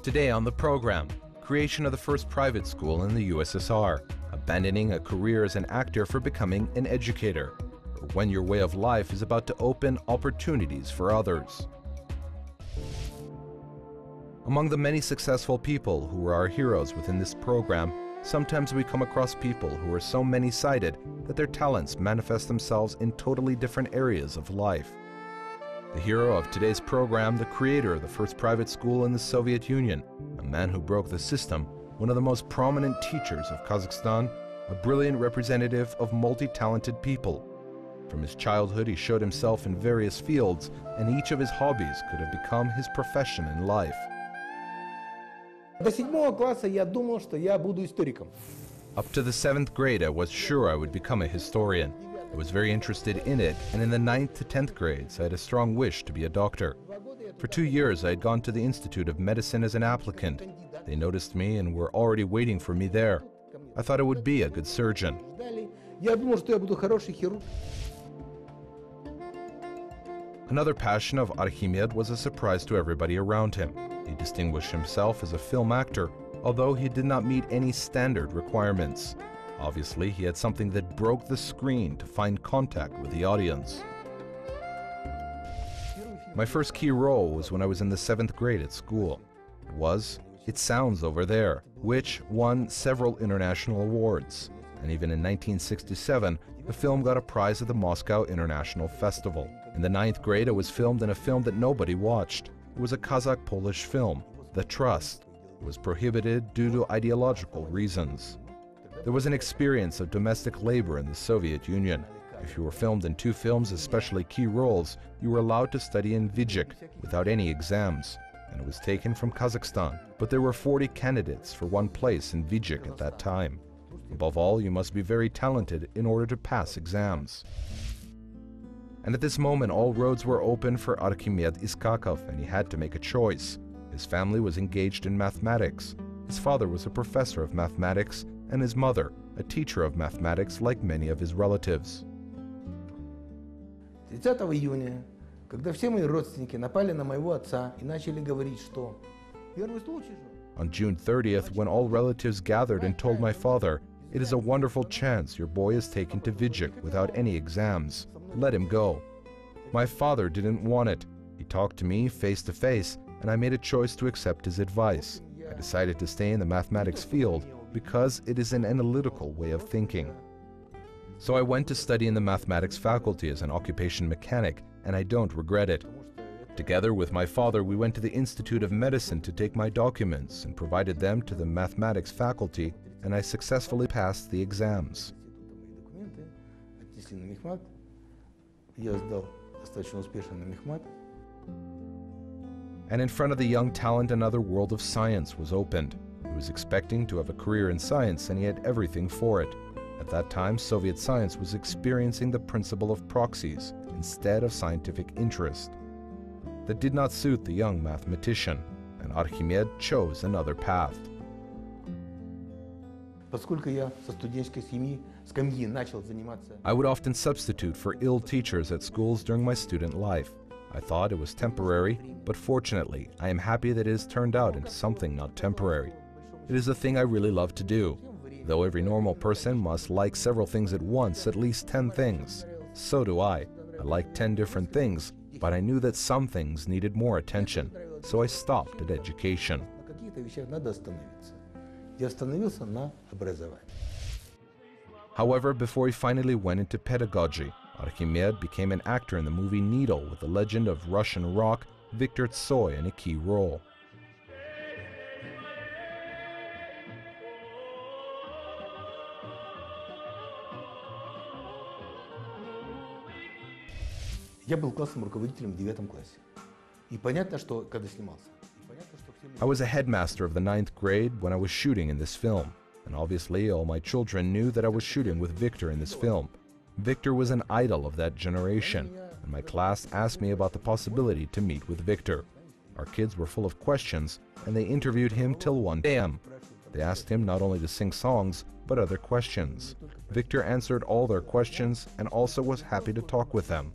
Today on the program, creation of the first private school in the USSR, abandoning a career as an actor for becoming an educator, or when your way of life is about to open opportunities for others. Among the many successful people who are our heroes within this program, sometimes we come across people who are so many-sided that their talents manifest themselves in totally different areas of life. The hero of today's program, the creator of the first private school in the Soviet Union, a man who broke the system, one of the most prominent teachers of Kazakhstan, a brilliant representative of multi-talented people. From his childhood, he showed himself in various fields, and each of his hobbies could have become his profession in life. До 7 класса я думал, что я буду историком. Up to the 7th grade, I was sure I would become a historian. I was very interested in it, and in the 9th to 10th grades, I had a strong wish to be a doctor. For 2 years, I had gone to the Institute of Medicine as an applicant. They noticed me and were already waiting for me there. I thought I would be a good surgeon. Я думал, что я буду хороший хирург. Another passion of Archimed was a surprise to everybody around him. He distinguished himself as a film actor, although he did not meet any standard requirements. Obviously, he had something that broke the screen to find contact with the audience. My first key role was when I was in the 7th grade at school. It was It Sounds Over There, which won several international awards. And even in 1967, the film got a prize at the Moscow International Festival. In the 9th grade, I was filmed in a film that nobody watched. It was a Kazakh-Polish film, The Trust. It was prohibited due to ideological reasons. There was an experience of domestic labor in the Soviet Union. If you were filmed in 2 films, especially key roles, you were allowed to study in Jibek without any exams, and it was taken from Kazakhstan. But there were 40 candidates for one place in Jibek at that time. Above all, you must be very talented in order to pass exams. And at this moment, all roads were open for Archimed Iskakov, and he had to make a choice. His family was engaged in mathematics. His father was a professor of mathematics, and his mother, a teacher of mathematics like many of his relatives. 30 июня, когда все мои родственники напали на моего отца и начали говорить, что первый случай же. On June 30th, when all relatives gathered and told my father, "It is a wonderful chance, your boy is taken to Vijay without any exams. Let him go." My father didn't want it. He talked to me face to face, and I made a choice to accept his advice. I decided to stay in the mathematics field because it is an analytical way of thinking. So I went to study in the mathematics faculty as an occupation mechanic, and I don't regret it. Together with my father, we went to the Institute of Medicine to take my documents and provided them to the mathematics faculty, and I successfully passed the exams. And in front of the young talent, another world of science was opened. He was expecting to have a career in science, and he had everything for it. At that time, Soviet science was experiencing the principle of proxies instead of scientific interest. That did not suit the young mathematician, and Archimed chose another path. I would often substitute for ill teachers at schools during my student life. I thought it was temporary, but fortunately, I am happy that it has turned out into something not temporary. It is a thing I really love to do. Though every normal person must like several things at once, at least 10 things. So do I. I like 10 different things, but I knew that some things needed more attention, so I stopped at education. However, before he finally went into pedagogy, Archimed became an actor in the movie Needle with the legend of Russian rock Viktor Tsoi in a key role. Я был классным руководителем в 9 классе. И понятно, что когда снимался. I was a headmaster of the 9th grade when I was shooting in this film. And obviously, all my children knew that I was shooting with Victor in this film. Victor was an idol of that generation, and my class asked me about the possibility to meet with Victor. Our kids were full of questions, and they interviewed him till 1 a.m. They asked him not only to sing songs, but other questions. Victor answered all their questions and also was happy to talk with them.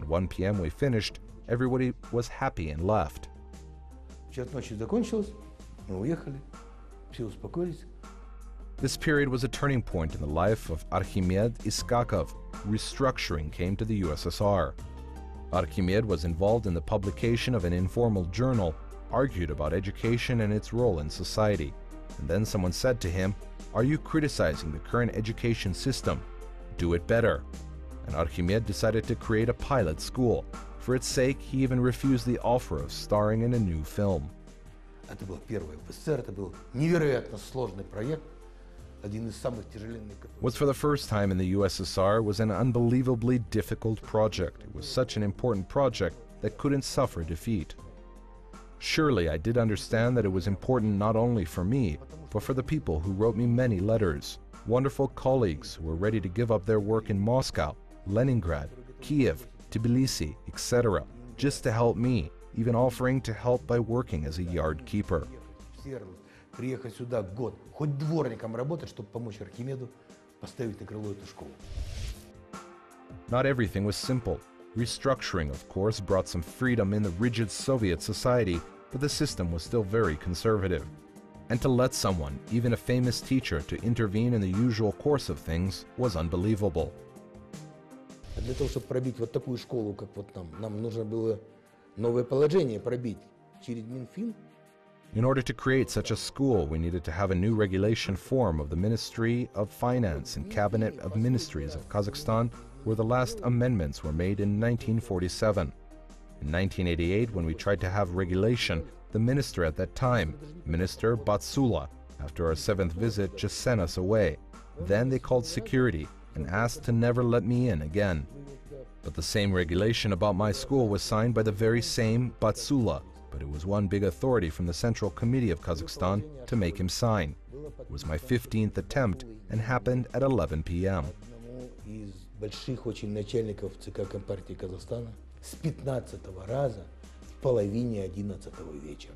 At 1 p.m. we finished, everybody was happy and left. Час ночи закончилось, Мы уехали, все успокоились. This period was a turning point in the life of Archimed Iskakov. Restructuring came to the USSR. Archimed was involved in the publication of an informal journal, argued about education and its role in society. And then someone said to him, "Are you criticizing the current education system? Do it better." And Archimed decided to create a pilot school. For its sake, he even refused the offer of starring in a new film. Это было первое в СССР, это был невероятно сложный проект, один из самых тяжеленных. What's for the first time in the USSR was an unbelievably difficult project. It was such an important project that couldn't suffer defeat. Surely I did understand that it was important not only for me, but for the people who wrote me many letters, wonderful colleagues who were ready to give up their work in Moscow, Leningrad, Kiev, Tbilisi, etc., just to help me, even offering to help by working as a yard keeper. Приехать сюда год, хоть дворником работать, чтобы помочь Архимеду поставить на крыло эту школу. Not everything was simple. Restructuring, of course, brought some freedom in the rigid Soviet society, but the system was still very conservative. And to let someone, even a famous teacher, to intervene in the usual course of things was unbelievable. Для того, чтобы пробить вот такую школу, как вот нам нужно было новое положение пробить через Минфин. In order to create such a school, we needed to have a new regulation form of the Ministry of Finance and Cabinet of Ministries of Kazakhstan, where the last amendments were made in 1947. In 1988, when we tried to have regulation, the minister at that time, Minister Batsula, after our 7th visit, just sent us away. Then they called security and asked to never let me in again. But the same regulation about my school was signed by the very same Batsula, but it was one big authority from the Central Committee of Kazakhstan to make him sign. It was my 15th attempt and happened at 11 p.m. Из больших очень начальников ЦК Компартии Казахстана с 15-го раза в половине 11-го вечера.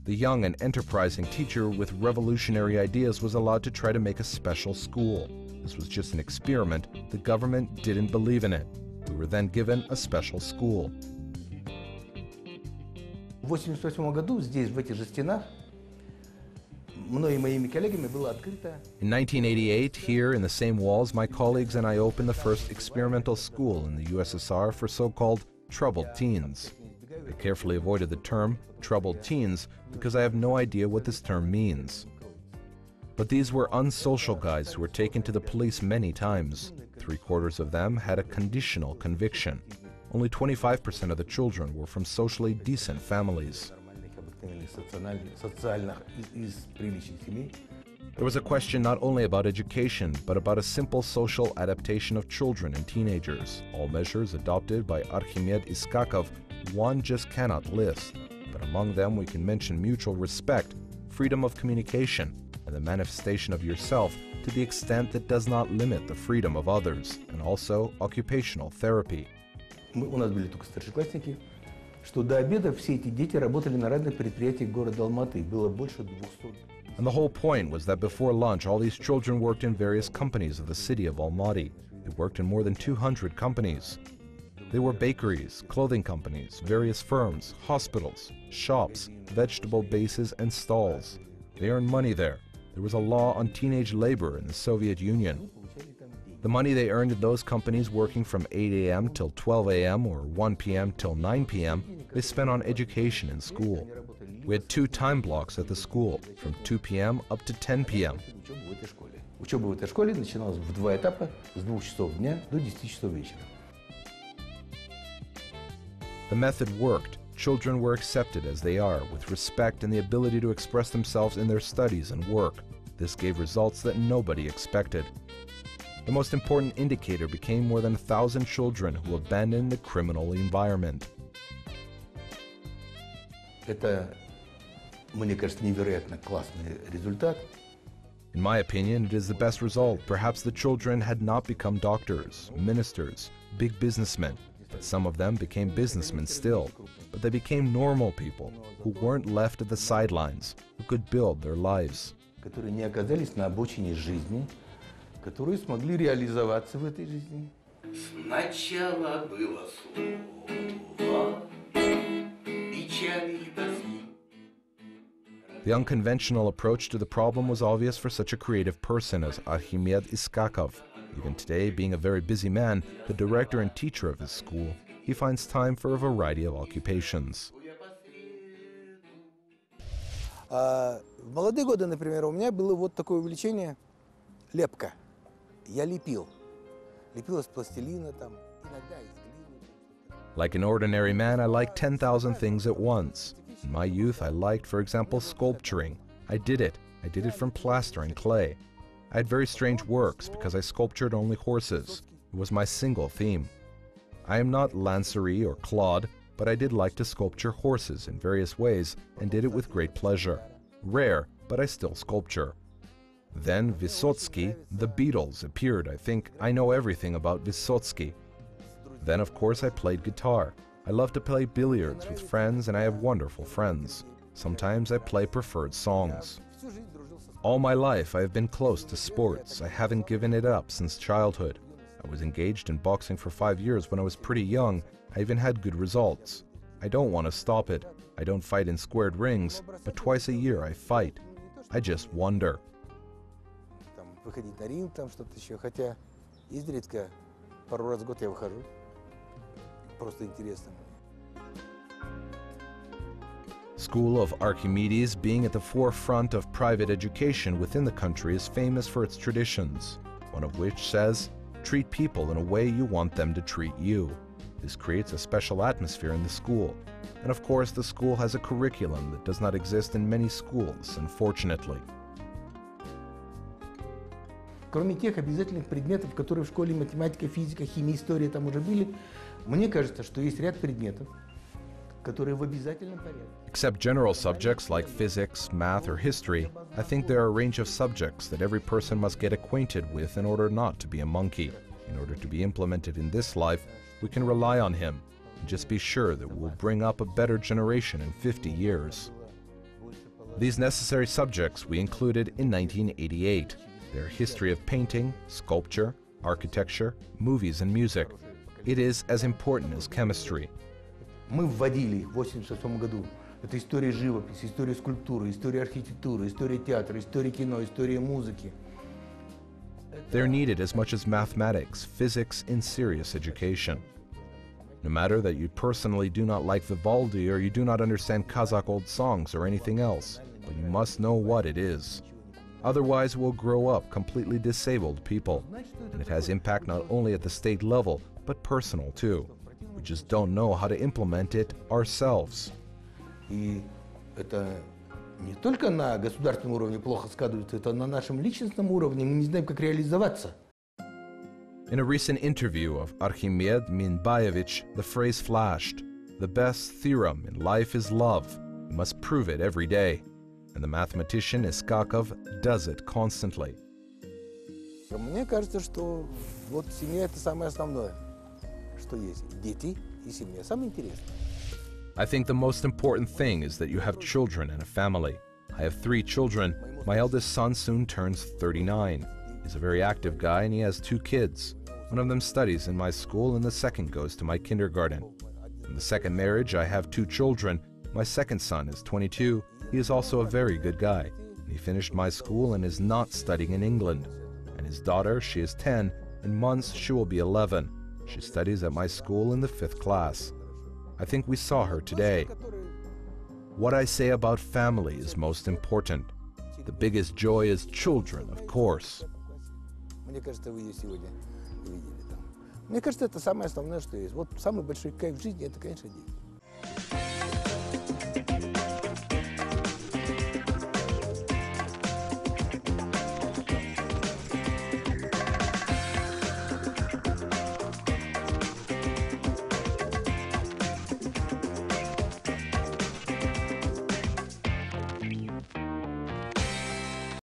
The young and enterprising teacher with revolutionary ideas was allowed to try to make a special school. This was just an experiment. The government didn't believe in it. We were then given a special school. В 1988 году здесь, в этих же стенах, мной и моими коллегами было открыто. In 1988, here in the same walls, my colleagues and I opened the first experimental school in the USSR for so-called troubled teens. I carefully avoided the term troubled teens because I have no idea what this term means. But these were unsocial guys who were taken to the police many times. 3/4 of them had a conditional conviction. Only 25% of the children were from socially decent families. There was a question not only about education, but about a simple social adaptation of children and teenagers. All measures adopted by Archimed Iskakov, one just cannot list. But among them we can mention mutual respect, freedom of communication, and the manifestation of yourself to the extent that does not limit the freedom of others, and also occupational therapy. У нас были только старшеклассники, что до обеда все эти дети работали на разных предприятиях города Алматы. Было больше 200. And the whole point was that before lunch, all these children worked in various companies of the city of Almaty. They worked in more than 200 companies. They were bakeries, clothing companies, various firms, hospitals, shops, vegetable bases, and stalls. They earned money there. There was a law on teenage labor in the Soviet Union. The money they earned in those companies working from 8 a.m. till 12 a.m. or 1 p.m. till 9 p.m., they spent on education in school. We had 2 time blocks at the school, from 2 p.m. up to 10 p.m. Учеба в этой школе начиналась в 2 этапа с 2 часов дня до 10 часов вечера. The method worked. Children were accepted as they are, with respect and the ability to express themselves in their studies and work. This gave results that nobody expected. The most important indicator became more than 1,000 children who abandoned the criminal environment. Это, мне кажется, невероятно классный результат. In my opinion, it is the best result. Perhaps the children had not become doctors, ministers, big businessmen. But some of them became businessmen still. But they became normal people who weren't left at the sidelines, who could build their lives. Которые не оказались на обочине жизни, которые смогли реализоваться в этой жизни. Сначала было слово печали и тоски. The unconventional approach to the problem was obvious for such a creative person as Archimed Iskakov. Even today, being a very busy man, the director and teacher of his school, he finds time for a variety of occupations. В молодые годы, например, у меня было вот такое увлечение – лепка. Я лепил. Лепил из пластилина, там, иногда из глины. Like an ordinary man, I liked 10,000 things at once. In my youth, I liked, for example, sculpturing. I did it from plaster and clay. I had very strange works because I sculptured only horses. It was my single theme. I am not Lancery or Claude, but I did like to sculpture horses in various ways and did it with great pleasure. Rare, but I still sculpture. Then Vysotsky, the Beatles, appeared. I think I know everything about Vysotsky. Then, of course, I played guitar. I love to play billiards with friends, and I have wonderful friends. Sometimes I play preferred songs. All my life I have been close to sports. I haven't given it up since childhood. I was engaged in boxing for 5 years when I was pretty young. I even had good results. I don't want to stop it. I don't fight in squared rings, but twice a year I fight. I just wonder. Выходить на ринг, там что-то еще, хотя изредка, пару раз в год я выхожу. Просто интересно. School of Archimedes, being at the forefront of private education within the country, is famous for its traditions, one of which says, treat people in a way you want them to treat you. This creates a special atmosphere in the school. And of course, the school has a curriculum that does not exist in many schools, unfortunately. Кроме тех обязательных предметов, которые в школе математика, физика, химия, история там уже были, мне кажется, что есть ряд предметов, которые в обязательном порядке. Except general subjects like physics, math, or history, I think there are a range of subjects that every person must get acquainted with in order not to be a monkey. In order to be implemented in this life, we can rely on him and just be sure that we will bring up a better generation in 50 years. These necessary subjects we included in 1988. Their history of painting, sculpture, architecture, movies and music. It is as important as chemistry. Мы вводили в 1986 году. Это история живописи, история скульптуры, история архитектуры, история театра, история кино, история музыки. They're needed as much as mathematics, physics in serious education. No matter that you personally do not like Vivaldi or you do not understand Kazakh old songs or anything else, but you must know what it is. Otherwise, we'll grow up completely disabled people, and it has impact not only at the state level, but personal too. We just don't know how to implement it ourselves. И это не только на государственном уровне плохо сказывается, это на нашем личностном уровне, мы не знаем, как реализоваться. In a recent interview of Archimed Minbayevich, the phrase flashed, "The best theorem in life is love. You must prove it every day." And the mathematician Iskakov does it constantly. Мне кажется, что вот семья – это самое основное, что есть. Дети и семья. Самое интересное. I think the most important thing is that you have children and a family. I have 3 children. My eldest son soon turns 39. He's a very active guy and he has 2 kids. One of them studies in my school and the second goes to my kindergarten. In the second marriage, I have 2 children. My second son is 22. He is also a very good guy. He finished my school and is not studying in England. And his daughter, she is 10. In months, she will be 11. She studies at my school in the 5th class. I think we saw her today. What I say about family is most important. The biggest joy is children, of course. Мне кажется, вы ее сегодня видели там. Мне кажется, это самое основное, что есть. Вот самый большой кайф в жизни – это, конечно, дети.